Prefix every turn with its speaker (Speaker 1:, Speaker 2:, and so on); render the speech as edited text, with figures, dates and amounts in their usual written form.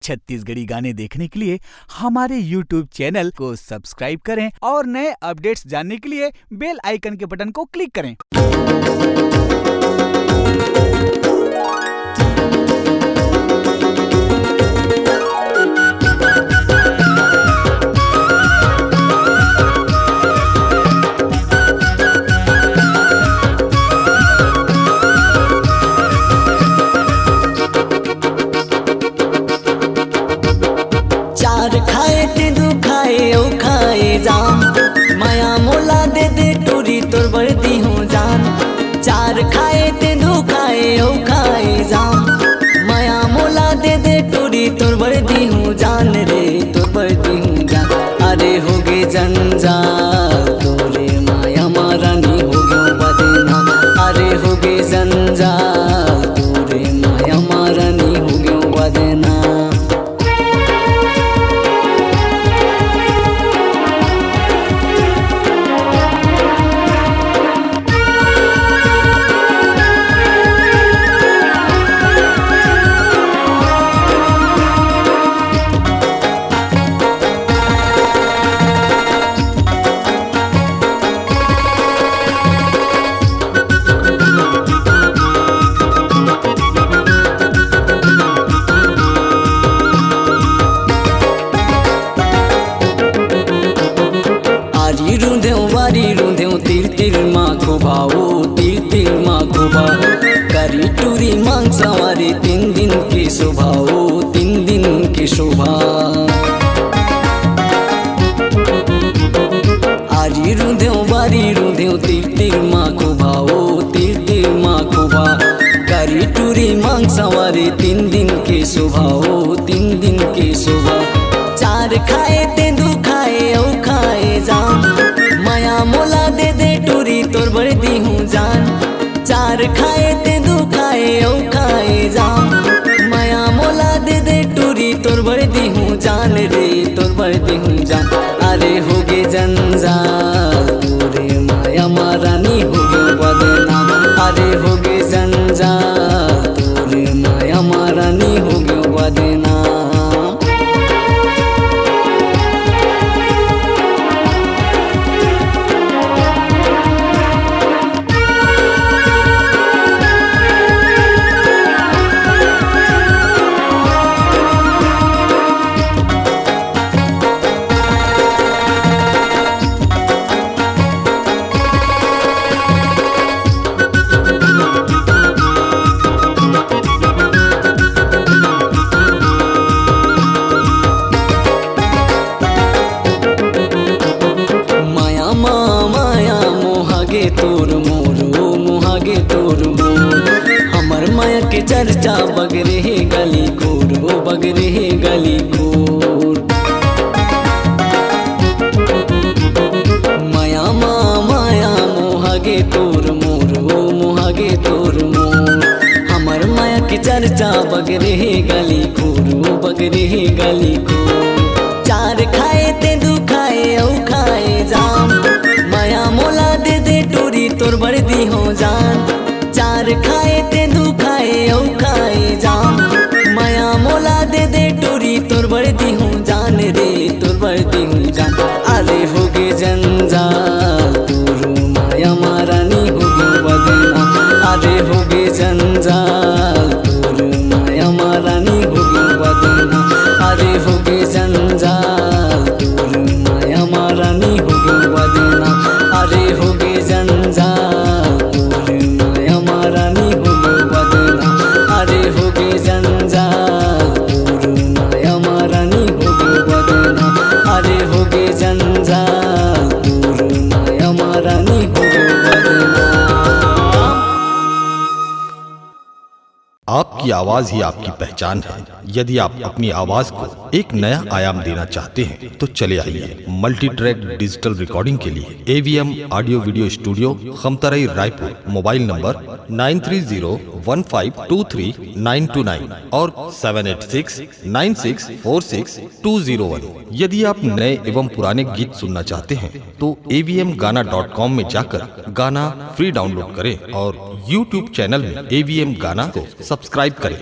Speaker 1: छत्तीसगढ़ी गाने देखने के लिए हमारे YouTube चैनल को सब्सक्राइब करें और नए अपडेट्स जानने के लिए बेल आइकन के बटन को क्लिक करें।
Speaker 2: खाए ते दू खाए ओ खाए जाम माया मोला दे दे टोरी तोर बर्दी हो जान। चार खाए ते दू खाए ओ खाए जाम माया मोला दे दे टोरी तोर बर्दी हो जान रे तोर बर्दी हो जान। अरे हो गे जंजाल तोरे माया मारानी हो गयो बदना। अरे हो गे जंजाल तोरे माया मारानी हो गयो बदना। वारी रूंधेव तीर तीर माँ को भाओ तीर तीर माँ को भाओ करी टूरी मांग सवारी 3 दिन की शोभा ओ 3 दिन की शोभा। आरी रूंधेव वारी रूंधेव तीर तीर माँ को भाओ तीर तीर माँ को भाओ करी टूरी मांग सवारी 3 दिन की शोभा ओ 3 दिन की शोभा। चार खाए ते दू खाए ओ खाए जाम माया मोला दे दे टोरी तोर बर्दी हूँ जान। चार खाए ते दू खाए ओ खाए जाम माया मोला दे दे टोरी तोर बर्दी हूँ जान रे तोर बर्दी हूँ जान। अरे हो गे जंजाल तोरे माया मारानी हो गयो बदनाम। अरे हो गे जंजाल तोरे माया मारानी हो गयो बदनाम। तोर मोरो मुहागे तोर मोर हमर माया के चर्चा बगरे हे गली खोर वो बगरे हे गली खोर। माया माया मुहागे तोर मोरो मुहागे तोर मोर हमर माया के चर्चा बगरे हे गली खोर वो बगरे हे गली खोर। चार खाए ते दू खाए ओ खाए जाम माया मोला दे दे टोरी तोर बर्दी हो जान। चार खाए ते दू खाए ओ खाए जाम माया मोला दे दे टोरी तोर बर्दी हो जान रे तोर बर्दी हो जान। अरे हो गे जंजाल तोर माया मारानी हो गयो बदना। अरे हो गे जंजाल तोर माया मारानी हो गयो बदना। अरे हो गे जंजाल तोर माया मारानी हो गयो बदना। अरे हो गे जंजाल तोर माया मारानी हो गयो बदना। अरे हो गे जंजाल तोर माया मारानी हो गयो बदना। अरे हो गे जंजाल तोर माया मारानी हो गयो बदना।
Speaker 3: आपकी आवाज ही आपकी पहचान है। यदि आप अपनी आवाज को एक नया आयाम देना चाहते हैं तो चले आइए मल्टी ट्रैक डिजिटल रिकॉर्डिंग के लिए AVM audio video studio Khamtarai Raipur. Mobile number 9301523929 और 7869646201। यदि आप नए एवं पुराने गीत सुनना चाहते हैं तो avmgana.com में जाकर गाना फ्री डाउनलोड करें और YouTube चैनल में AVM गाना को सब्सक्राइब करें।